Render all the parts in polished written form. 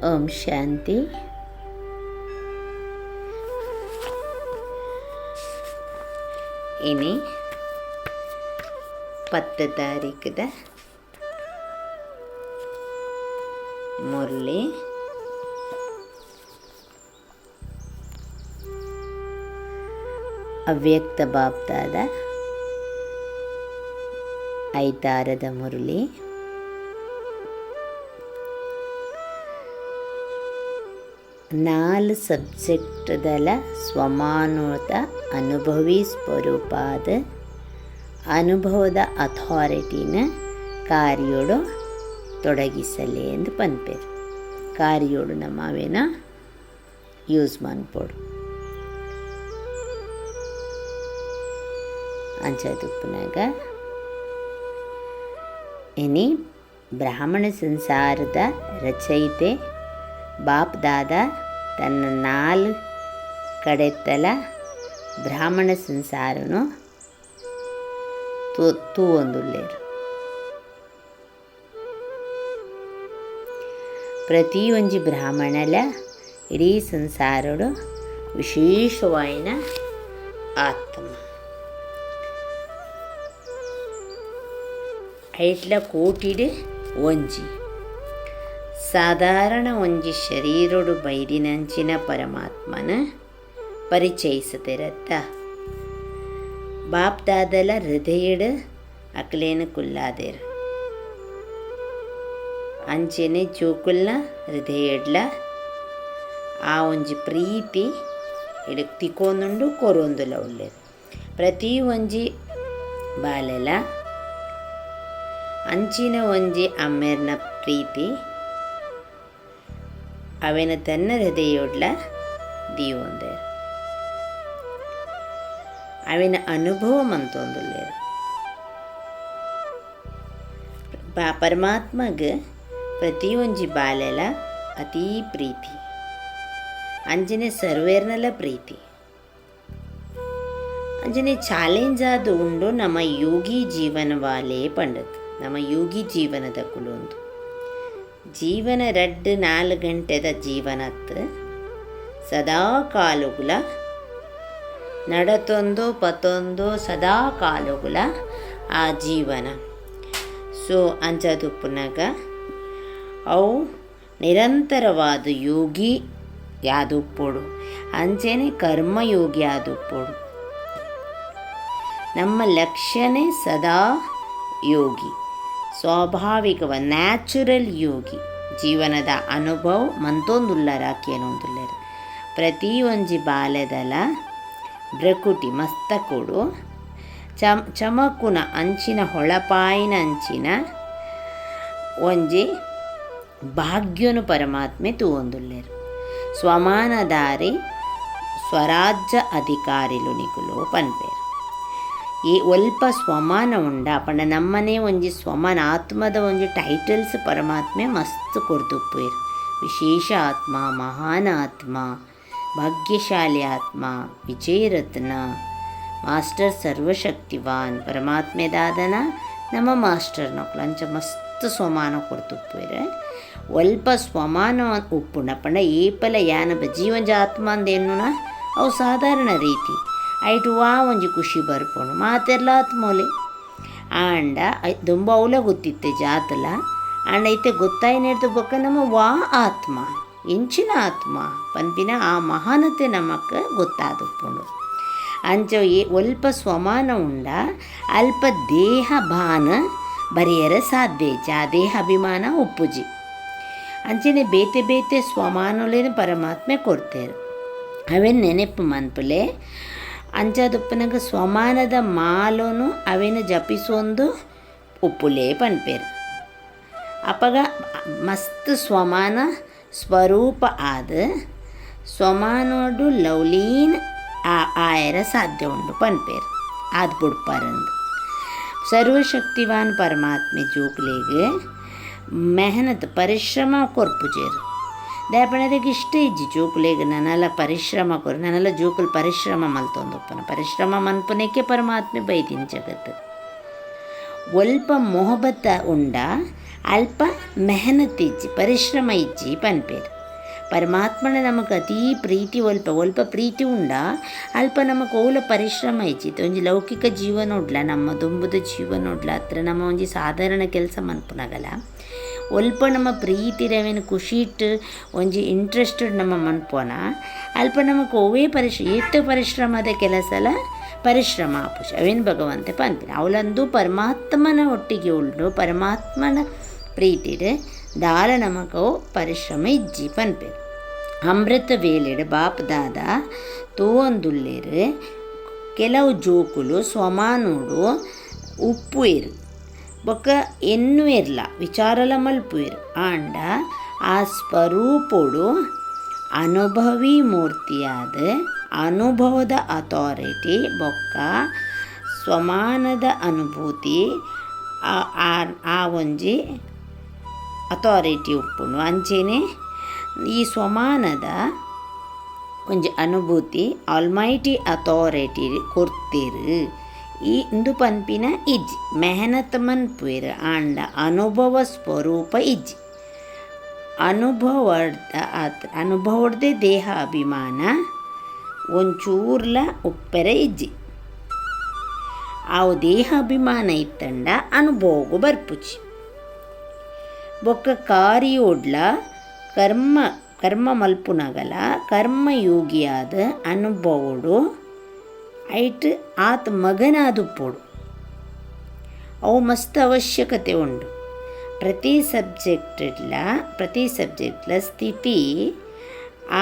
ಓಂ ಶಾಂತಿ. ഇനി 10 ತಾರೀಖದ ಮುರಳಿ ಅವ್ಯಕ್ತ ಬಾಪ್ದಾದ 5 ಮುರಳಿ. ನಾಲ್ಕು ಸಬ್ಜೆಕ್ಟ್ದಲ ಸ್ವಮಾನೋತ ಅನುಭವಿ ಸ್ವರೂಪಾದ ಅನುಭವದ ಅಥಾರಿಟಿನ ಕಾರ್ಯೋಡು ತೊಡಗಿಸಲಿ ಎಂದು ಪನ್ಪೇರು. ಕಾರ್ಯೋಡು ನಮ್ಮವೇನ ಯೂಸ್ ಮನ್ಪೋಡು ಅಂಚದುಪ್ಪನಾಗ ಇನಿ ಬ್ರಾಹ್ಮಣ ಸಂಸಾರದ ರಚಯಿತೆ ಬಾಪ್ ದಾದಾ ತನ್ನ 4 ಕಡೆತ್ತಲ ಬ್ರಾಹ್ಮಣ ಸಂಸಾರನು ತೂವೊಂದುಲ್ಲೇರು. ಪ್ರತಿಯೊಂಜಿ ಬ್ರಾಹ್ಮಣಲ ಇಡೀ ಸಂಸಾರಡು ವಿಶೇಷವಾಯಿನ ಆತ್ಮ. ಐಟ್ಲ ಕೋಟಿಡು ಒಂಜಿ ಸಾಧಾರಣ ಒಂಜಿ ಶರೀರಡು ಬೈದಿನಂಚಿನ ಪರಮಾತ್ಮನ ಪರಿಚಯಿಸದಿರತ್ತ ಬಾಪ್ ದಾದಲ ಹೃದಯಡು ಅಕ್ಲೇನ ಕುಲ್ಲಾದೇರು ಅಂಚೆನೆ ಜೋಕುಲ್ನ ಹೃದಯಡ್ಲ ಆ ಒಂಜಿ ಪ್ರೀತಿ ಇಡಕ್ ತಿಕ್ಕೊಂದುಂಡು ಕೊರೊಂದುಲ ಉಳ್ಳೇರು. ಪ್ರತಿ ಒಂಜಿ ಬಾಲೆಲ ಅಂಚಿನ ಒಂಜಿ ಅಮ್ಮೆರ್ನ ಪ್ರೀತಿ ಅವೆನ ತನ್ನ ಹೃದಯೋಡ್ಲ ದೀವೊಂದೇರು. ಅವೆನ ಅನುಭವ ಮಂತೊಂದುಲ್ಲೇರು. ಪರಮಾತ್ಮಗ್ ಪ್ರತಿಯೊಂಜಿ ಬಾಲೆಲ ಅತೀ ಪ್ರೀತಿ ಅಂಜನೆ ಸರ್ವೇರ್ನಲ ಪ್ರೀತಿ ಅಂಜನೆ ಚಾಲೆಂಜ್ ಆದ ಉಂಡು ನಮ್ಮ ಯೋಗಿ ಜೀವನವಾಲೇ ಪಂಡದು. ನಮ್ಮ ಯೋಗಿ ಜೀವನದ ಕುಲೊಂದು ಜೀವನ 4 ಗಂಟೆದ ಜೀವನತ್ತು ಸದಾ ಕಾಲುಗುಲ ನಡತೊಂದು ಪತೊಂದು ಸದಾ ಕಾಲುಗುಲ ಆ ಜೀವನ. ಸೊ ಅಂಚದುಪ್ಪುನಾಗ ಅವು ನಿರಂತರವಾದ ಯೋಗಿ ಯಾದುಪ್ಪೋಡು ಅಂಚೆನೆ ಕರ್ಮಯೋಗಿ ಆದುಪ್ಪೋಡು. ನಮ್ಮ ಲಕ್ಷ್ಯನೇ ಸದಾ ಯೋಗಿ, ಸ್ವಾಭಾವಿಕವ ನ್ಯಾಚುರಲ್ ಯೋಗಿ. ಜೀವನದ ಅನುಭವ ಮಂತೊಂದುಲ್ಲರಾಕೇನೊಂದುಲ್ಲೆರು. ಪ್ರತಿ ಒಂಜಿ ಬಾಲ್ಯದಲ ಬ್ರಕುಟಿ ಮಸ್ತಕೊಡು ಚಮಕುನ ಅಂಚಿನ ಹೊಳಪಾಯಿನ ಅಂಚಿನ ಒಂಜಿ ಭಾಗ್ಯನು ಪರಮಾತ್ಮೆ ತೂವೊಂದುಲ್ಲೆರು. ಸ್ವಮಾನದಾರಿ ಸ್ವರಾಜ್ಯ ಅಧಿಕಾರಿಲುನಿಕುಲು ಪನ್ಪೇರು. ಈ ಒಲ್ಪ ಸ್ವಮಾನ ಉಂಡ ಪಂಡ ನಮ್ಮನೆ ಒಂಜಿ ಸ್ವಮಾನ ಆತ್ಮದ ಒಂಜಿ ಟೈಟಲ್ಸ್ ಪರಮಾತ್ಮೆ ಮಸ್ತ್ ಕೊಡ್ದುಪ್ಪೇರು. ವಿಶೇಷ ಆತ್ಮ, ಮಹಾನ್ ಆತ್ಮ, ಭಾಗ್ಯಶಾಲಿ ಆತ್ಮ, ವಿಜಯರತ್ನ, ಮಾಸ್ಟರ್ ಸರ್ವಶಕ್ತಿವಾನ್ ಪರಮಾತ್ಮೆದಾದನ ನಮ್ಮ ಮಾಸ್ಟರ್ ನಕ್ಲು ಅಂಚ ಮಸ್ತ್ ಸ್ವಮಾನ ಕೊಡ್ದುಪ್ಪೇರು. ಒಲ್ಪ ಸ್ವಮಾನ ಉಪ್ಪುಂಡ ಪಂಡ ಏಪಲ ಯಾನಬ ಜೀವಂಜ ಆತ್ಮ ಅಂದೇನುನ ಅವು ಸಾಧಾರಣ ರೀತಿ ಐಟು ವಾ ಒಂಜಿ ಖುಷಿ ಬರ್ಪುಂಡು ಮಾತೆರ್ಲಾತ್ ಮೂಲೆ ಆಂಡ ದುಂಬ ಅವಲ ಗೊತ್ತಿತ್ತೆ ಜಾತಲ ಆಂಡ ಐತೆ ಗೊತ್ತಾಯಿನಿಡ್ದು ಬೊಕ್ಕ ನಮ್ಮ ವಾ ಆತ್ಮ ಎಂಚಿನ ಆತ್ಮ ಪನ್ಪಿನ ಆ ಮಹಾನತೆ ನಮಕ್ ಗೊತ್ತಾದುಪ್ಪುಂಡು. ಅಂಚ ಒಲ್ಪ ಸ್ವಮಾನ ಉಂಡ ಅಲ್ಪ ದೇಹ ಭಾನ ಬರೆಯರ ಸಾಧ್ಯ ಆ ದೇಹ ಅಭಿಮಾನ ಉಪ್ಪುಜಿ ಅಂಚನೆ ಬೇತೆ ಬೇತೆ ಸ್ವಮಾನಲೇನು ಪರಮಾತ್ಮೆ ಕೊಡ್ತೇರು. ಅವೇನು ನೆನಪು ಮನ್ಪುಲೆ ಅಂಚದುಪ್ಪನಾಗ ಸ್ವಮಾನದ ಮಾಲೋನು ಅವೇನು ಜಪಿಸೊಂದು ಉಪ್ಪುಲೇ ಪನ್ಪೇರು. ಅಪಗ ಮಸ್ತ್ ಸ್ವಮಾನ ಸ್ವರೂಪ ಆದ ಸ್ವಮಾನೋಡು ಲವ್ಲೀನ್ ಆಯರ ಸಾಧ್ಯ ಉಂಡು ಪನ್ಪೇರು ಆದ್ ಬುಡ್ಪಾರಂದು. ಸರ್ವಶಕ್ತಿವಾನ್ ಪರಮಾತ್ಮೆ ಜೋಕ್ಲೆಗ್ ಮೆಹನತ್ ಪರಿಶ್ರಮ ಕೊರ್ಪುಜೇರು. ದಾಪಣದಕ್ಕೆ ಇಷ್ಟ ಇಜ್ಜಿ ಜೋಕುಲೆಗ್ ನನ್ನಲ್ಲ ಪರಿಶ್ರಮ ಕೊರು ನನ್ನೆಲ್ಲ ಜೋಕುಲು ಪರಿಶ್ರಮ ಮಲ್ತೊಂದುಪ್ಪನ ಪರಿಶ್ರಮ ಮನ್ಪುನಕ್ಕೆ ಪರಮಾತ್ಮೆ ಬೈದಿನ ಜಗತ್ತು. ಒಲ್ಪ ಮೊಹಬತ್ತ ಉಂಡ ಅಲ್ಪ ಮೆಹನತ್ ಇಜ್ಜಿ ಪರಿಶ್ರಮ ಇಜ್ಜಿ ಪನ್ಪೇರು. ಪರಮಾತ್ಮನ ನಮಗೆ ಅತೀ ಪ್ರೀತಿ ಒಲ್ಪ ಪ್ರೀತಿ ಉಂಡ ಅಲ್ಪ ನಮಗೆ ಓಲ ಪರಿಶ್ರಮ ಇಜ್ಜಿತ್ತು. ಒಂಜಿ ಲೌಕಿಕ ಜೀವನ ಉಡ್ಲ, ನಮ್ಮ ದುಂಬುದ ಜೀವನ ಉಡ್ಲ ಹತ್ರ ನಮ್ಮ ಒಂಜಿ ಸಾಧಾರಣ ಕೆಲಸ ಮನ್ಪುನಗಲ ಒಲ್ಪ ನಮ್ಮ ಪ್ರೀತಿ ರವೇನು ಖುಷಿ ಇಟ್ಟು ಒಂಜಿ ಇಂಟ್ರೆಸ್ಟೆಡ್ ನಮ್ಮ ಮನ್ಪೋನ ಅಲ್ಪ ನಮಗೆ ಓವೇ ಪರಿಶ್ರಮದ ಕೆಲಸಲ ಪರಿಶ್ರಮ ಆಪುಷ ಅವೇನು ಭಗವಂತೆ ಪಂಪಿನ ಅವಳಂದು ಪರಮಾತ್ಮನ ಒಟ್ಟಿಗೆ ಉಂಡು ಪರಮಾತ್ಮನ ಪ್ರೀತಿಡು ದಾಲ ನಮಗೋ ಪರಿಶ್ರಮ ಇಜ್ಜಿ ಪನ್ಪೇರು. ಅಮೃತ ವೇಲೆಡು ಬಾಪ್ ದಾದ ತೂವೊಂದುಲ್ಲೇರು ಕೆಲವು ಜೋಕುಲು ಸ್ವಮಾನೋಡು ಉಪ್ಪು ಏರು ಬೊಕ್ಕ ಎನ್ನು ಇರ್ಲ ವಿಚಾರಲ ಮಲ್ಪುವೆರು ಆಂಡ ಆ ಸ್ವರೂಪೋಡು ಅನುಭವಿ ಮೂರ್ತಿಯಾದ ಅನುಭವದ ಅಥಾರಿಟಿ ಬೊಕ್ಕ ಸ್ವಮಾನದ ಅನುಭೂತಿ ಆ ಒಂಜಿ ಅಥಾರಿಟಿ ಉಪ್ಪುಂಡು. ಅಂಚೆನೆ ಈ ಸ್ವಮಾನದ ಒಂಜಿ ಅನುಭೂತಿ ಆಲ್ಮೈಟಿ ಅಥಾರಿಟಿ ಕೊರ್ತೆರು ಈ ಇಂದು ಪನ್ಪಿನ ಇಜ್ಜಿ ಮೆಹನತ್ ಮನ್ಪುವೆರು ಆಂಡ ಅನುಭವ ಸ್ವರೂಪ ಇಜ್ಜಿ ಅನುಭವಡ್ದೆ ದೇಹ ಅಭಿಮಾನ ಒಂಚೂರ್ಲ ಉಪ್ಪೆರೆ ಇಜ್ಜಿ ಅವು ದೇಹ ಅಭಿಮಾನ ಇತ್ತಂಡ ಅನುಭವಗೂ ಬರ್ಪುಜಿ ಬೊಕ್ಕ ಕಾರಿಯೋಡ್ಲ ಕರ್ಮ ಮಲ್ಪುನಗಲ ಕರ್ಮಯೋಗಿಯಾದ ಅನುಭವಡು ಐಟ್ ಆತ ಮಗನಾದುಪ್ಪೋಡು ಅವು ಮಸ್ತ್ ಅವಶ್ಯಕತೆ ಉಂಡು. ಪ್ರತಿ ಸಬ್ಜೆಕ್ಟ್ಲ ಸ್ಥಿತಿ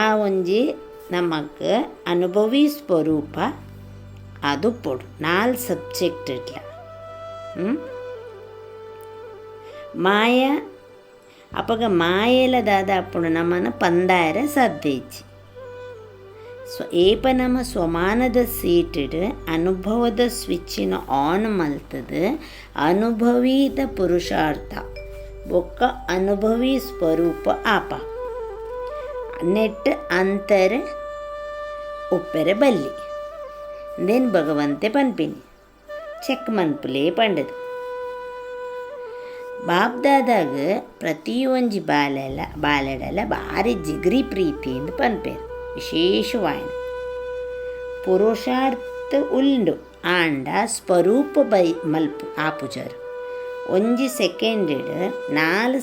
ಆ ಒಂಜಿ ನಮಗೆ ಅನುಭವಿ ಸ್ವರೂಪ ಅದುಪ್ಪೋಡು 4 ಸಬ್ಜೆಕ್ಟ್ ಇಡ್ಲ ಮಾಯ ಅಪಗ ಮಾಯೆಲ ದಾದ ಅಪ್ಪುಂಡು ನಮ್ಮನ್ನು ಪಂದಾಯರ ಸಾಧ್ಯ ಇಜ್ಜಿ ಏಪ ನಮ್ಮ ಸ್ವಮಾನದ ಸೀಟಡ್ ಅನುಭವದ ಸ್ವಿಚ್ಚಿನ ಆನ್ ಮಲ್ತದ ಅನುಭವೀದ ಪುರುಷಾರ್ಥ ಬೊಕ್ಕ ಅನುಭವಿ ಸ್ವರೂಪ ಆಪ ನೆಟ್ ಅಂತರ ಉಪ್ಪೆರೆ ಬಲ್ಲಿ ದೇನ್ ಭಗವಂತೆ ಪನ್ಪಿನಿ ಚೆಕ್ ಮನ್ಪುಲೇ ಪಂಡದು. ಬಾಪ್ದಾದಾಗ ಪ್ರತಿ ಒಂಜಿ ಬಾಲೆಡಲ ಭಾರಿ ಜಿಗ್ರಿ ಪ್ರೀತಿಯಿಂದ ಪನ್ಪೇರು ವಿಶೇಷವಾಯಿನ ಪುರುಷಾರ್ಥ ಉಂಡು ಆಂಡ ಸ್ವರೂಪ ಮಲ್ಪು ಆಪುಜರು ಒಂಜಿ ಸೆಕೆಂಡೆಡ್ 4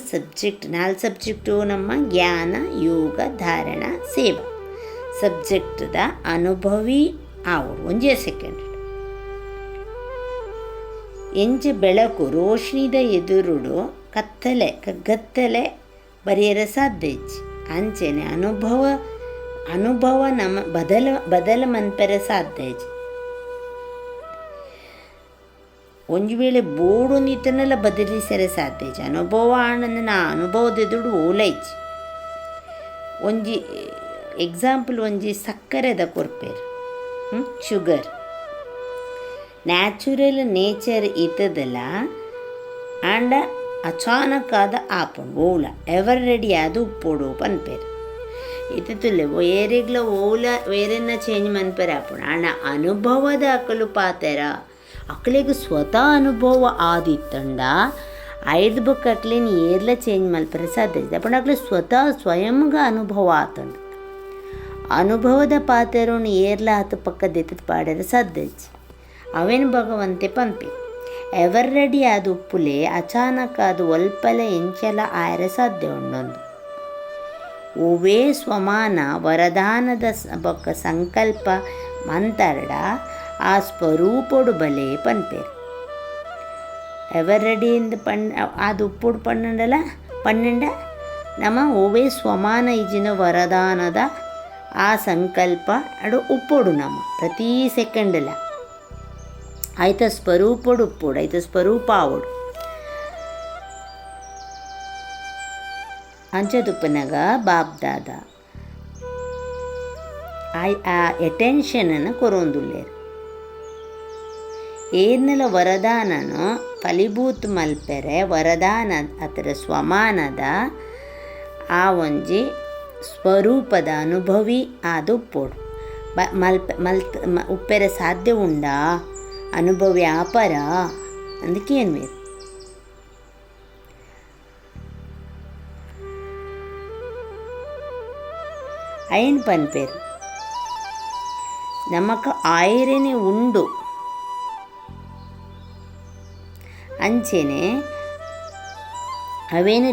ಸಬ್ಜೆಕ್ಟು ನಮ್ಮ ಜ್ಞಾನ ಯೋಗ ಧಾರಣ ಸೇವಾ ಸಬ್ಜೆಕ್ಟ್ದ ಅನುಭವಿ ಆವಡು ಒಂಜೇ ಸೆಕೆಂಡ್ ಎಂಚ ಬೆಳಕು ರೋಶ್ನಿದ ಎದುರುಡು ಕಗ್ಗತ್ತಲೆ ಬರೆಯರ ಸಾಧ್ಯ ಇಜ್ಜಿ ಅಂಚೆನೆ ಅನುಭವ ನಮ್ಮ ಬದಲ ಮನ್ಪೆರ ಸಾಧ್ಯ ಇಜ್ಜಿ ಒಂಜಿ ವೇಳೆ ಬೋಡು ನಿತನೆಲ್ಲ ಬದಲಿಸರೆ ಸಾಧ್ಯ ಇಜ್ಜಿ ಅನುಭವ ಆನಂದ ನಾ ಅನುಭವದ ಎದುರು ಓಲ ಇಜ್ಜಿ ಒಂಜಿ ಎಕ್ಸಾಂಪಲ್ ಒಂಜಿ ಸಕ್ಕರೆದ ಕೊರ್ಪೇರು ಶುಗರ್ ನ್ಯಾಚುರಲ್ ನೇಚರ್ ಇತ್ತದಲ್ಲ ಆಂಡ ಅಚಾನಕ್ಕಾದ ಆಪುಂಡು ಓಲ ಎವರ್ ರೆಡಿ ಆದ ಉಪ್ಪೋಡು ಪನ್ಪೇರು ಇತ್ತುಲೆ ಏರೆಗ್ಲ ಓಲ ಬೇರೆನ್ನ ಚೇಂಜ್ ಮನ್ಪೇರು ಆಪುಂಡು ಆಂಡ ಅನುಭವದ ಅಕಲು ಪಾತೆರ ಅಕ್ಲೆಗ್ ಸ್ವತಃ ಅನುಭವ ಆದಿತ್ತಂಡ ಐದು ಬುಕ್ ಅಕ್ಲೇನು ಏರ್ಲ ಚೇಂಜ್ ಮಲ್ಪರೆ ಸಾಧ್ಯ ಇದೆ ಅಪ್ಪಂಡು ಅಕ್ಲೆ ಸ್ವಯಂಗ ಅನುಭವ ಆತಂಡು ಅನುಭವದ ಪಾತೆರೋನು ಏರ್ಲ ಆತ ಪಕ್ಕದೆತ್ತದ ಪಾಡ್ಯರ ಸಾಧ್ಯ ಇಜ್ಜಿ ಅವೇನು ಭಗವಂತೆ ಪಂಪಿ ಎವರ್ ರೆಡಿ ಆದ ಉಪ್ಪುಲೆ ಅಚಾನಕ್ ಅದು ಒಲ್ಪಲೆ ಎಂಚಲ ಆಯರ ಸಾಧ್ಯ ಉಂಡೊಂದು ಓವೇ ಸ್ವಮಾನ ವರದಾನದ ಬೊಕ್ಕ ಸಂಕಲ್ಪ ಮಂತರಡ ಆ ಸ್ವರೂಪೋಡು ಬಲೆ ಪನ್ಪೇರು ಎವರ್ ರೆಡಿಯಿಂದ ಅದು ಉಪ್ಪುಡು ಪನ್ನಂಡ ನಮ್ಮ ಓವೇ ಸ್ವಮಾನ ಇಜಿನ ವರದಾನದ ಆ ಸಂಕಲ್ಪ ಅಡು ಉಪ್ಪೋಡು ನಮ್ಮ ಪ್ರತಿ ಸೆಕೆಂಡಲ ಆಯ್ತ ಸ್ವರೂಪೋಡು ಉಪ್ಪೋಡು ಆಯ್ತ ಸ್ವರೂಪ ಆವೋಡು ಅಂಚದುಪ್ಪನಾಗ ಬಾಪ್ದಾದ ಆ ಅಟೆನ್ಷನನ್ನು ಕೊರೊಂದುಲ್ಲೇರು ಏರ್ನಲ ವರದಾನನು ಫಲಿಭೂತ್ ಮಲ್ಪೆರೆ ವರದಾನ ಅದರ ಸ್ವಮಾನದ ಆ ಒಂಜಿ ಸ್ವರೂಪದ ಅನುಭವಿ ಆದ ಉಪ್ಪೋಡು ಉಪ್ಪೆರೆ ಸಾಧ್ಯ ಉಂಡಾ ಅನುಭವಿ ಆಪರ ಅದಕ್ಕೆ ಏನು ಬೇರು ಅಯ್ಯನ್ ಪನ್ಪೇರು ನಮಕ್ ಆಯ್ರೆನೆ ಉಂಡು ಅಂಚೆನೆ ಅವೇನು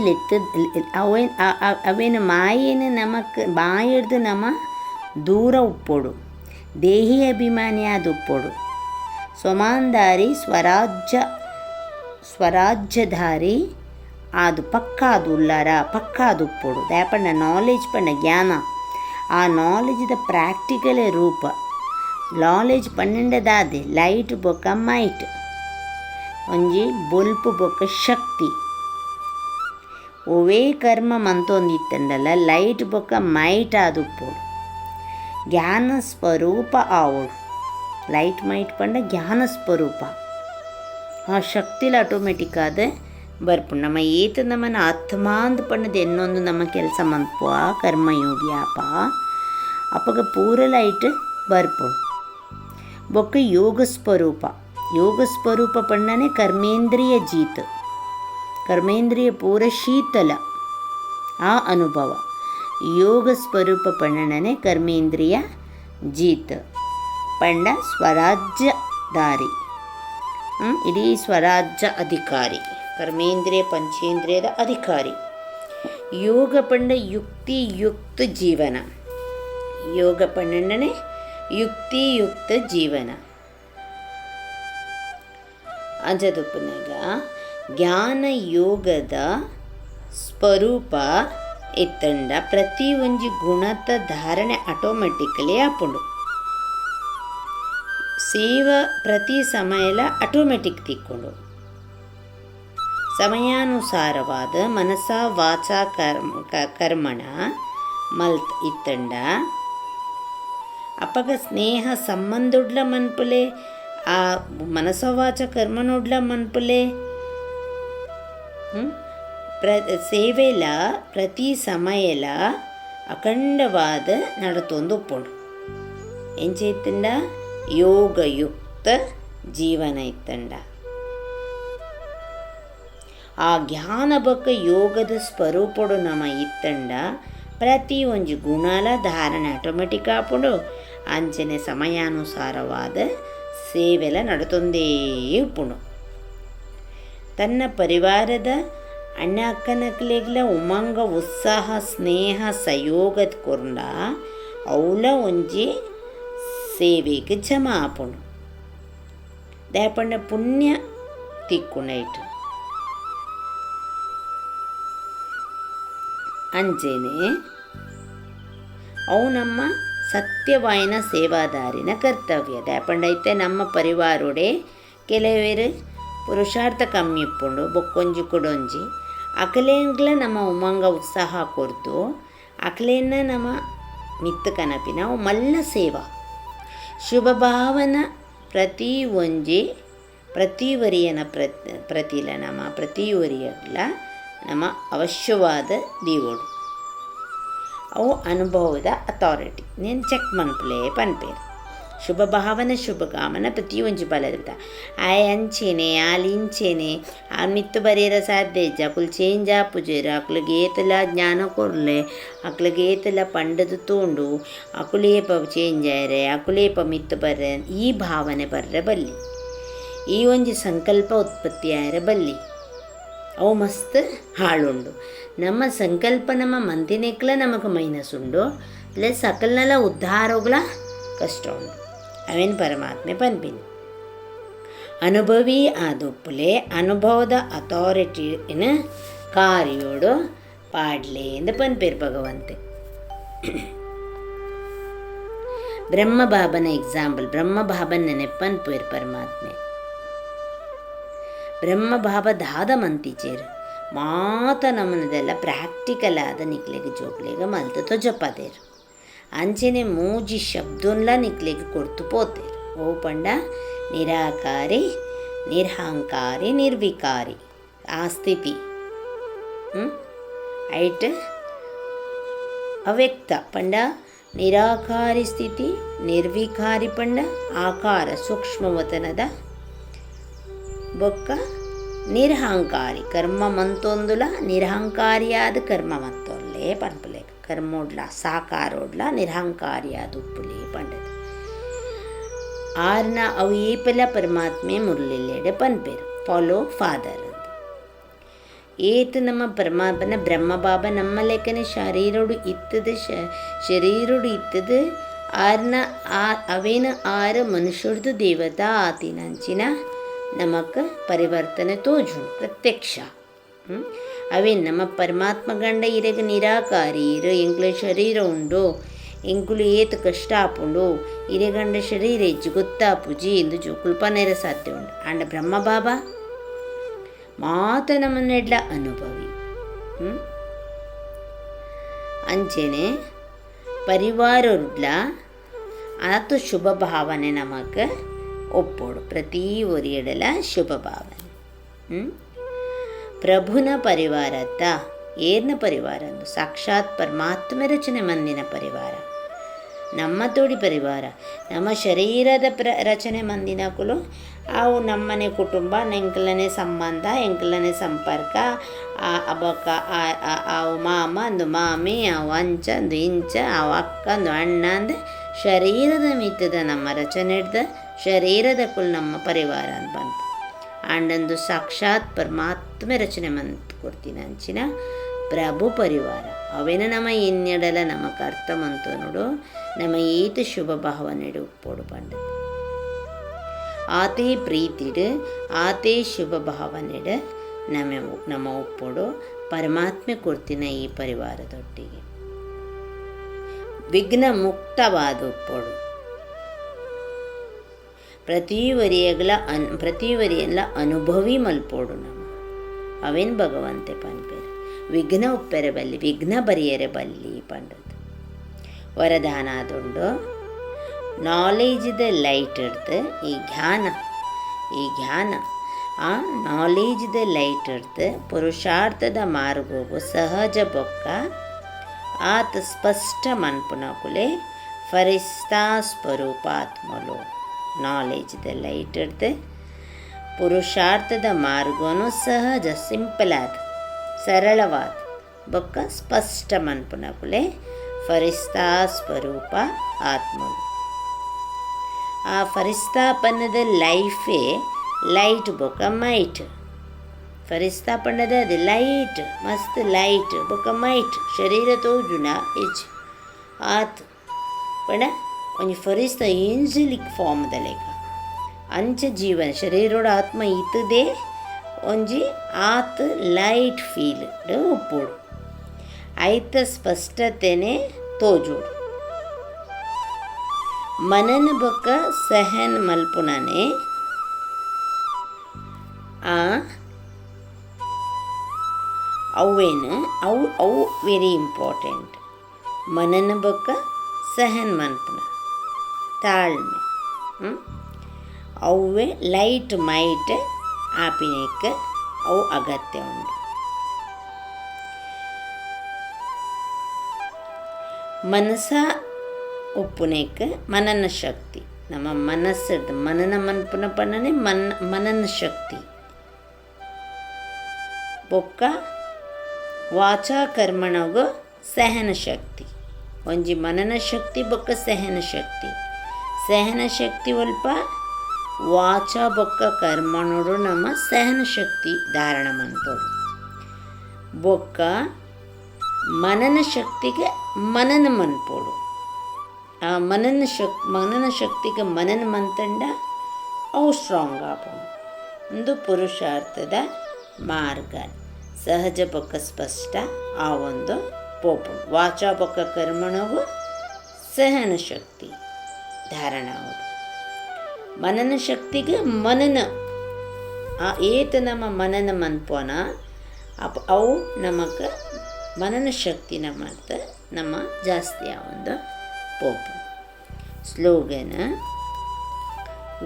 ಅವೇನು ಮಾಯೇನು ನಮಕ್ ಮಾಯಡ್ದು ನಮ್ಮ ದೂರ ಉಪ್ಪೊಡು ದೇಹಿ ಅಭಿಮಾನಿ ಅದು ಉಪ್ಪೊಡು ಸ್ವಮಾಂಧಾರಿ ಸ್ವರಾಜ್ಯಧಾರಿ ಅದು ಪಕ್ಕಾದು ಉಲ್ಲಾರ ಪಕ್ಕಾದು ಉಪ್ಪೊಡು ದಾಪಂಡ ನಾಲೆಜ್ ಪಂಡ ಜ್ಞಾನ ಆ ನಾಲೆಜ್ದ ಪ್ರಾಕ್ಟಿಕಲ್ ರೂಪ ನಾಲೆಜ್ ಪನ್ನెండದಾದೆ ಲೈಟ್ ಬೊಕ್ಕ ಮೈಟ್ ಒಂಜಿ ಬೊಲ್ಪು ಬೊಕ್ಕ ಶಕ್ತಿ ಒವೇ ಕರ್ಮ ಮಂತೊಂದಿತ್ತಂಡಲ್ಲ ಲೈಟ್ ಬೊಕ್ಕ ಮೈಟ್ ಆದುಪ್ಪೋಡು ಜ್ಞಾನ ಸ್ವರೂಪ ಆವೋಡು ಲೈಟ್ ಮೈಟ್ ಪಂಡ ಜ್ಞಾನ ಸ್ವರೂಪ ಆ ಶಕ್ತಿಲ ಆಟೋಮೆಟಿಕ್ ಆದ ಬರ್ಪುಂಡು ನಮ್ಮ ಏತು ನಮ್ಮನ್ನು ಆತ್ಮಾಂದ್ ಪಂಡದು ಎನ್ನೊಂದು ನಮ್ಮ ಕೆಲಸ ಮನ್ಪುವ ಕರ್ಮಯೋಗಿ ಆಪ ಅಪ್ಪಗ ಪೂರ ಲೈಟ್ ಬರ್ಪುಂಡು ಬೊಕ್ಕ ಯೋಗ ಸ್ವರೂಪ ಪಂಡನೆ ಕರ್ಮೇಂದ್ರಿಯ ಜೀತ್ ಕರ್ಮೇಂದ್ರಿಯ ಪೂರ ಶೀತಲ ಆ ಅನುಭವ ಯೋಗ ಸ್ವರೂಪ ಪಂಡನೆ ಕರ್ಮೇಂದ್ರಿಯ ಜೀತ್ ಪಂಡ ಸ್ವರಾಜ್ಯಧಾರಿ ಇಡೀ ಸ್ವರಾಜ್ಯ ಅಧಿಕಾರಿ ಕರ್ಮೇಂದ್ರಿಯ ಪಂಚೇಂದ್ರಿಯದ ಅಧಿಕಾರಿ ಯೋಗ ಪಂಡ ಯುಕ್ತಿಯುಕ್ತ ಜೀವನ ಯೋಗ ಪಂಡನೆ ಯುಕ್ತಿಯುಕ್ತ ಜೀವನ ಅಂಜದುಪ್ಪನಾಗ ಜ್ಞಾನ ಯೋಗದ ಸ್ವರೂಪ ಇತ್ತಂಡ ಪ್ರತಿ ಒಂಜಿ ಗುಣದ ಧಾರಣೆ ಆಟೋಮೆಟಿಕಲಿ ಆಪುಂಡು ಸೇವ ಪ್ರತಿ ಸಮಯಲ ಆಟೋಮೆಟಿಕ್ ತಿಕ್ಕೊಂಡು ಸಮಯಾನುಸಾರವಾದ ಮನಸ ವಾಚ ಕರ್ಮಣ ಮಲ್ತ್ ಇತ್ತಂಡ ಅಪ್ಪಗ ಸ್ನೇಹ ಸಂಬಂಧುಡ್ಲ ಮನ್ಪುಲೆ ಆ ಮನಸ ವಾಚ ಕರ್ಮನೊಡ್ಲ ಮನ್ಪುಲೆ ಸೇವೆಲ ಪ್ರತಿ ಸಮಯಲ ಅಖಂಡವಾದ ನಡತೊಂದು ಉಪ್ಪುಂಡು ಎಂಚ ಇತ್ತಂಡ ಯೋಗಯುಕ್ತ ಜೀವನ ಇತ್ತಂಡ ಆ ಜ್ಞಾನ ಬೊಕ್ಕ ಯೋಗದ ಸ್ವರೂಪಡು ನಮ್ಮ ಇತ್ತಂಡ ಪ್ರತಿ ಒಂಜಿ ಗುಣಲ ಧಾರಣೆ ಆಟೋಮೆಟಿಕ್ ಆಪುಂಡು ಅಂಚನೆ ಸಮಯಾನುಸಾರವಾದ ಸೇವೆಲ ನಡತೊಂದೇ ಉಪ್ಪುಂಡು ತನ್ನ ಪರಿವಾರದ ಅಣ್ಣ ಅಕ್ಕನಕ್ಲೆಗ್ಲ ಉಮಂಗ ಉತ್ಸಾಹ ಸ್ನೇಹ ಸಹಯೋಗದ ಕೊರ್ಂಡ ಅವಳ ಒಂಜಿ ಸೇವೆಗೆ ಜಮಾ ಆಪುಂಡು ದಾಪಂಡ ಪುಣ್ಯ ತಿಕ್ಕುಂಡೈಟು ಅಂಚೆನೆ ಅವು ನಮ್ಮ ಸತ್ಯವಾಯಿನ ಸೇವಾದಾರಿನ ಕರ್ತವ್ಯ ದಾಪಂಡ ಐತೆ ನಮ್ಮ ಪರಿವಾರೊಡೆ ಕೆಲವೇರು ಪುರುಷಾರ್ಥ ಕಮ್ಮಿ ಇಪ್ಪುಂಡು ಬೊಕ್ಕೊಂಜಿ ಕೊಡೊಂಜಿ ಅಕಲೇನ್ಗ್ಲ ನಮ್ಮ ಉಮಂಗ ಉತ್ಸಾಹ ಕೊರ್ದು ಅಕಲೇನ ನಮ್ಮ ಮಿತ್ತು ಕನಪಿನ ಅವು ಮಲ್ಲ ಸೇವಾ ಶುಭ ಭಾವನ ಪ್ರತಿ ಒಂಜಿ ಪ್ರತಿವರಿಯನ ಪ್ರತಿಲ ನಮ್ಮ ಪ್ರತಿವರಿಯಗ್ಲ ನಮ್ಮ ಅವಶ್ಯವಾದ ದೀವೋಡು ಅವು ಅನುಭವದ ಅಥಾರಿಟಿ ನೀನು ಚೆಕ್ ಮನ್ಪುಲೇ ಪನ್ಪೇರು ಶುಭ ಭಾವನ ಶುಭ ಕಾಮನ ಪ್ರತಿ ಒಂಜಿ ಬಲದ ಆಯ್ ಅಂಚೆನೆ ಆಲಿಂಚೆನೆ ಆ ಮಿತ್ತು ಬರೆಯರ ಸಾಧ್ಯ ಇಜ್ಜ ಅಕುಲು ಚೇಂಜ್ ಆಪುಜೇರು ಅಕ್ಲಿಗೆ ಏತಲ ಜ್ಞಾನ ಕೊರ್ಲೆ ಅಕ್ಲಿಗೆ ಏತಲ ಪಂಡದು ತೋಂಡು ಅಕುಲೇಪ ಚೇಂಜ್ ಆಯ್ರೆ ಅಕುಲೇಪ ಮಿತ್ತು ಬರ್ರೆ ಈ ಭಾವನೆ ಬರ್ರೆ ಬಲ್ಲಿ ಈ ಒಂಜಿ ಸಂಕಲ್ಪ ಉತ್ಪತ್ತಿ ಆಯ್ರೆ ಬಲ್ಲಿ ಅವು ಮಸ್ತ್ ಹಾಳುಂಡು ನಮ್ಮ ಸಂಕಲ್ಪ ನಮ್ಮ ಮಂತಿನೆಕ್ಲ ನಮಗೆ ಮೈನಸ್ ಉಂಡು ಪ್ಲಸ್ ಅಕಲ್ನೆಲ್ಲ ಉದ್ಧಾರೋಗ್ಲ ಕಷ್ಟ ಉಂಡು ಅವೇನು ಪರಮಾತ್ಮೆ ಪನ್ಪಿನಿ ಅನುಭವಿ ಆದೊಪ್ಪುಲೆ ಅನುಭವದ ಅಥಾರಿಟಿನ ಕಾರ್ಯೋಡು ಪಾಡ್ಲೆ ಎಂದು ಪನ್ಪೇರು ಭಗವಂತೆ ಬ್ರಹ್ಮಬಾಬನ ಎಕ್ಸಾಂಪಲ್ ಬ್ರಹ್ಮಬಾಬನ ನೆನಪನ್ಪೇರು ಪರಮಾತ್ಮೆ ಬ್ರಹ್ಮಬಾಬ ದಾದ ಮಂತಿಚೇರು ಮಾತ ನಮ್ಮನದೆಲ್ಲ ಪ್ರಾಕ್ಟಿಕಲ್ ಆದ ನಿಕ್ಲೆಗೆ ಜೋಕ್ಲೆಗೆ ಮಲ್ತು ತೊಜಪದೇರು ಅಂಚೆನೆ ಮೂಜಿ ಶಬ್ದನ್ಲ ನಿಕ್ಲೆಗೆ ಕೊಡ್ತು ಪೋತೇರು ಓ ಪಂಡ ನಿರಾಕಾರಿ ನಿರ್ಹಂಕಾರಿ ನಿರ್ವಿಕಾರಿ ಆ ಸ್ಥಿತಿ ಐಟ್ ಅವ್ಯಕ್ತ ಪಂಡ ನಿರಾಕಾರಿ ಸ್ಥಿತಿ ನಿರ್ವಿಕಾರಿ ಪಂಡ ಆಕಾರ ಸೂಕ್ಷ್ಮವತನದ ಬೊಕ್ಕ ನಿರ್ಹಂಕಾರಿ ಕರ್ಮ ಮಂತೊಂದುಲ ನಿರ್ಹಂಕಾರಿಯಾದ ಕರ್ಮ ಮಂತೊಲ್ಲೆ ಪನ್ಪುಲೆಗ್ ಕರ್ಮೋಡ್ಲ ಸಾಕಾರೋಡ್ಲ ನಿರಹಂಕಾರಿಯಾದ ಉಪ್ಪುಲಿ ಪಂಡದ ಆರ್ನ ಅವು ಏಪೆಲ್ಲ ಪರಮಾತ್ಮೆ ಮುರಳಿಲ್ಲೆಡೆ ಪನ್ಪೇರು ಫಾಲೋ ಫಾದರ್ ಅಂತ ಏತು ನಮ್ಮ ಪರಮಾತ್ಮನ ಬ್ರಹ್ಮ ಬಾಬಾ ನಮ್ಮ ಲೆಕ್ಕನೆ ಶರೀರೋಡು ಇತ್ತದ ಶರೀರೋಡು ಇತ್ತದ ಆರ್ನ ಅವೇನ ಆರು ಮನುಷ್ಯರ್ದು ದೇವತಾ ಆತಿನಂಚಿನ ನಮಕ್ ಪರಿವರ್ತನೆ ತೋಜುಂಡು ಪ್ರತ್ಯಕ್ಷ ಅವೇ ನಮ್ಮ ಪರಮಾತ್ಮ ಗಂಡ ಇರೆಗ ನಿರಾಕಾರಿ ಇರು ಎಂಕ್ಲ ಶರೀರ ಉಂಡು ಎಂಕುಲು ಏತ್ ಕಷ್ಟ ಆಪುಂಡು ಇರೆಗಂಡ ಶರೀರ ಹೆಚ್ಚು ಗೊತ್ತಾಪುಜಿ ಎಂದು ಜೋಕುಲ್ಪನೇರ ಸಾಧ್ಯ ಉಂಡು ಅಂಡ ಬ್ರಹ್ಮ ಬಾಬಾ ಮಾತ ನಮ್ಮನ್ನೆಡ್ಲ ಅನುಭವಿ ಅಂಚೆನೆ ಪರಿವಾರಡ್ಲ ಆತು ಶುಭ ಭಾವನೆ ನಮಕ್ ಒಪ್ಪೋಡು ಪ್ರತಿ ಒರಿಯಡಲ ಶುಭ ಭಾವನೆ ಪ್ರಭುನ ಪರಿವಾರತ್ತ ಏರ್ನ ಪರಿವಾರ ಅಂದು ಸಾಕ್ಷಾತ್ ಪರಮಾತ್ಮ ರಚನೆ ಮಂದಿನ ಪರಿವಾರ ನಮ್ಮ ತೋಡಿ ಪರಿವಾರ ನಮ್ಮ ಶರೀರದ ರಚನೆ ಮಂದಿನಕುಲು ಅವು ನಮ್ಮನೆ ಕುಟುಂಬ ಎಂಕಲನೆ ಸಂಬಂಧ ಎಂಕಲನೆ ಸಂಪರ್ಕ ಅಬಕ್ಕ ಅವು ಮಾಮ ಅಂದು ಮಾಮಿ ಅವು ಅಂಚ ಅಂದು ಇಂಚ ಅವು ಅಕ್ಕ ಅಂದು ಅಣ್ಣ ಅಂದು ಶರೀರದ ಮಿತ್ತದ ನಮ್ಮ ರಚನೆ ಹಿಡ್ದ ಶರೀರದ ಕುಲ್ ನಮ್ಮ ಪರಿವಾರ ಅಂತ ಬಂತು ಆಂಡಂದು ಸಾಕ್ಷಾತ್ ಪರಮಾತ್ಮ ರಚನೆ ಮಂತ್ ಕೊಡ್ತೀನಿ ಅಂಚಿನ ಪ್ರಭು ಪರಿವಾರ ಅವೇನ ನಮ್ಮ ಇನ್ನೆಡಲ ನಮಕ್ ಅರ್ಥ ಮಂತು ನೋಡು ನಮ್ಮ ಈತ ಶುಭ ಭಾವನೆಡು ಉಪ್ಪೋಡು ಪಂಡ ಆತೇ ಪ್ರೀತಿಡು ಆತೇ ಶುಭ ಭಾವನೆಡು ನಮ್ಮ ಉಪ್ಪೋಡು ಪರಮಾತ್ಮೆ ಕೊಡ್ತಿನ ಈ ಪರಿವಾರದೊಟ್ಟಿಗೆ ವಿಘ್ನ ಮುಕ್ತವಾದ ಉಪ್ಪೋಡು ಪ್ರತಿವರಿಯೆಲ್ಲ ಅನುಭವಿ ಮಲ್ಪೋಡು ನಮ್ಮ ಅವೇನು ಭಗವಂತೆ ಪನ್ಪೇರು ವಿಘ್ನ ಉಪ್ಪೆರೆ ಬಲ್ಲಿ ವಿಘ್ನ ಬರಿಯರೆ ಬಲ್ಲಿ ಪಂಡದು ವರದಾನ ಆದುಂಡು ನಾಲೇಜ್ದ ಲೈಟ್ ಇಡ್ದು ಈ ಜ್ಞಾನ ಆ ನಾಲೇಜ್ದ ಲೈಟ್ ಇಡ್ದು ಪುರುಷಾರ್ಥದ ಮಾರ್ಗೋಗು ಸಹಜ ಬೊಕ್ಕ ಆತ ಸ್ಪಷ್ಟ ಮನ್ಪುನಕುಲೆ ಫರಿಸ್ತಾ ಸ್ವರೂಪಾತ್ಮಲು ನಾಲೇಜ್ದ ಲೈಟ್ ಇಡ್ದು ಪುರುಷಾರ್ಥದ ಮಾರ್ಗನು ಸಹಜ ಸಿಂಪಲ್ ಆದ ಸರಳವಾದ ಬೊಕ್ಕ ಸ್ಪಷ್ಟ ಮನ್ಪುನಕುಲೆ ಫರಿಸ್ತಾ ಸ್ವರೂಪ ಆತ್ಮನು ಆ ಫರಿಸ್ತಾಪನ್ನದ ಲೈಫೇ ಲೈಟ್ ಬೊಕ್ಕ ಮೈಟ್ ಫರಿಸ್ತಾಪನ್ನದ ಅದು ಲೈಟ್ ಮಸ್ತ್ ಲೈಟ್ ಬೊಕ್ಕ ಮೈಟ್ ಶರೀರ ತೋಜುನ ಇಜ್ ಆತ್ ಪಂಡ ಒಂಜಿ ಫರಿಸ್ತ ಏಂಜಲಿಕ್ ಫಾರ್ಮ್ದ ಲೆಕ್ಕ ಅಂಚ ಜೀವನ ಶರೀರೋಡ ಆತ್ಮ ಇತ್ತದೇ ಒಂಜಿ ಆತ್ ಲೈಟ್ ಫೀಲ್ ಉಪ್ಪೋಡು ಐತ ಸ್ಪಷ್ಟತೆನೆ ತೋಜೋಡು ಮನನ ಬೊಕ್ಕ ಸಹನ್ ಮಲ್ಪುನನೆ ಅವು ವೆರಿ ಇಂಪಾರ್ಟೆಂಟ್ ಮನನ ಬೊಕ್ಕ ಸಹನ್ ಮಲ್ಪುನ ತಾಳ್ಮೆ ಅವೇ ಲೈಟ್ ಮೈಟ್ ಆಪಿನೇಕ ಅವು ಅಗತ್ಯ ಉಂಟು ಮನಸ ಉಪ್ಪುನೇಕ ಮನನ ಶಕ್ತಿ ನಮ್ಮ ಮನಸ್ಸದ ಮನನ ಮನ್ಪುನ ಪನ್ನನೆ ಮನನ ಶಕ್ತಿ ಬೊಕ್ಕ ವಾಚಾ ಕರ್ಮಣಗು ಸಹನ ಶಕ್ತಿ ಒಂಜಿ ಮನನ ಶಕ್ತಿ ಬೊಕ್ಕ ಸಹನ ಶಕ್ತಿ ಒಲ್ಪ ವಾಚ ಬೊಕ್ಕ ಕರ್ಮಣೋಡು ನಮ್ಮ ಸಹನ ಶಕ್ತಿ ಧಾರಣ ಮನ್ಪೋಡು ಬೊಕ್ಕ ಮನನ ಶಕ್ತಿಗೆ ಮನನ ಮನ್ಪೋಡು ಆ ಮನನ ಶಕ್ತಿಗೆ ಮನನ ಮಂತಂಡ ಅವು ಸ್ಟ್ರಾಂಗ್ ಆಪೋಡು ಒಂದು ಪುರುಷಾರ್ಥದ ಮಾರ್ಗ ಸಹಜ ಬೊಕ್ಕ ಸ್ಪಷ್ಟ ಆ ಒಂದು ಪೋಪುಡು ವಾಚ ಬೊಕ್ಕ ಕರ್ಮಣವು ಸಹನ ಶಕ್ತಿ ಧಾರಣ ಆಗೋದು ಮನನ ಶಕ್ತಿಗೆ ಮನನ ಏತ ನಮ್ಮ ಮನನ ಮನ್ಪೋನ ಅವು ನಮಗೆ ಮನನ ಶಕ್ತಿ ನಮ್ಮ ಜಾಸ್ತಿ ಒಂದು ಪೋಪು ಸ್ಲೋಗನ್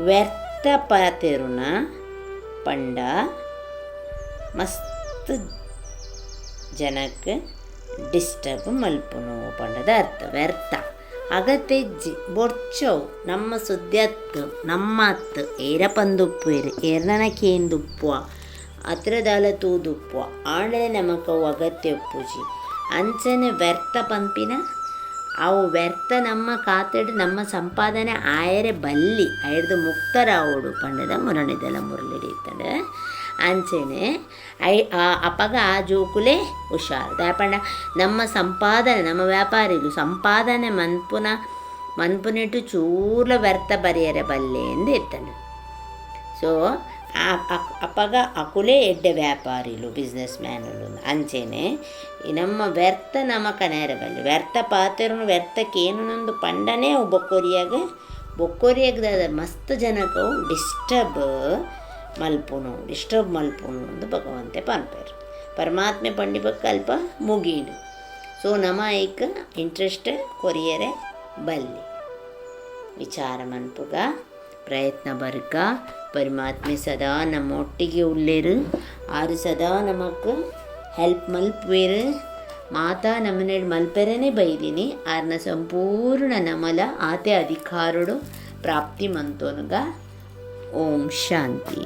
ವ್ಯರ್ಥ ಪಾತೆರುನ ಪಂಡ ಮಸ್ತ್ ಜನಕ್ಕೆ ಡಿಸ್ಟರ್ಬ್ ಮಲ್ಪುನು ಪಂಡದ ಅರ್ಥ ವ್ಯರ್ಥ ಅಗತೆಜ್ಜಿ ಬೊರ್ಚವು ನಮ್ಮ ಸುದ್ಯತ್ತು ನಮ್ಮತ್ತು ಏರ ಪಂದುಪ್ಪುವೆರು ಏರ್ನನಕೇಂದುಪ್ಪುವ ಅತ್ರದಾಲ ತೂದುಪ್ಪುವ ಆಂಡಲೆ ನಮಕವು ಅಗತ್ಯ ಉಪ್ಪುಜಿ ಅಂಚನೆ ವ್ಯರ್ಥ ಪಂಪಿನ ಅವು ವ್ಯರ್ಥ ನಮ್ಮ ಕಾತೆಡು ನಮ್ಮ ಸಂಪಾದನೆ ಆಯರೆ ಬಲ್ಲಿ ಆಯ್ದು ಮುಕ್ತರಾವೋಡು ಪಂಡದ ಮುರಣಿದೆಲ್ಲ ಮುರಳಿಡಿತಂಡೆ ಅಂಚೆನೆ ಅಪಗ ಆ ಜೋಕುಲೆ ಹುಷಾರು ದಾಪಂಡ ನಮ್ಮ ಸಂಪಾದನೆ ನಮ್ಮ ವ್ಯಾಪಾರಿಗಳು ಸಂಪಾದನೆ ಮನ್ಪುನಿಟ್ಟು ಚೂರ್ಲ ವ್ಯರ್ಥ ಬರೆಯರೆ ಬಲ್ಲೆ ಎಂದು ಇರ್ತಾನೆ. ಸೊ ಅಪಗ ಅಕುಲೆ ಎಡ್ಡೆ ವ್ಯಾಪಾರಿಲು ಬಿಸ್ನೆಸ್ ಮ್ಯಾನುಲು ಅಂಚೆನೆ ನಮ್ಮ ವ್ಯರ್ಥ ನಮ್ಮ ಕನೇರ ಬಲ್ಲೆ ವ್ಯರ್ಥ ಪಾತೆರು ವ್ಯರ್ಥಕ್ಕೇನೊಂದು ಪಂಡನೇ ಬೊಕ್ಕೊರಿಯಾಗ ಮಸ್ತ್ ಜನಕ್ಕವು ಡಿಸ್ಟರ್ಬ್ ಮಲ್ಪುನು ಎಂದು ಭಗವಂತೆ ಪನ್ಪೇರು ಪರಮಾತ್ಮೆ ಪಂಡಿ ಬಕ್ಕ ಅಲ್ಪ ಮುಗೀಡು. ಸೊ ನಮ್ಮ ಏಕ ಇಂಟ್ರೆಸ್ಟ್ ಕೊರಿಯರೆ ಬಲ್ಲಿ ವಿಚಾರ ಮನ್ಪುಗ ಪ್ರಯತ್ನ ಬರ್ಕ ಪರಮಾತ್ಮೆ ಸದಾ ನಮ್ಮ ಒಟ್ಟಿಗೆ ಉಳ್ಳೇರು ಆರು ಸದಾ ನಮಕ್ ಹೆಲ್ಪ್ ಮಲ್ಪೇರು ಮಾತಾ ನಮ್ಮನೆ ಮಲ್ಪೆರನೇ ಬೈದೀನಿ ಆರ್ನ ಸಂಪೂರ್ಣ ನಮಲ ಆತೆ ಅಧಿಕಾರಡು ಪ್ರಾಪ್ತಿ ಮಂತೋನುಗ. ಓಂ ಶಾಂತಿ.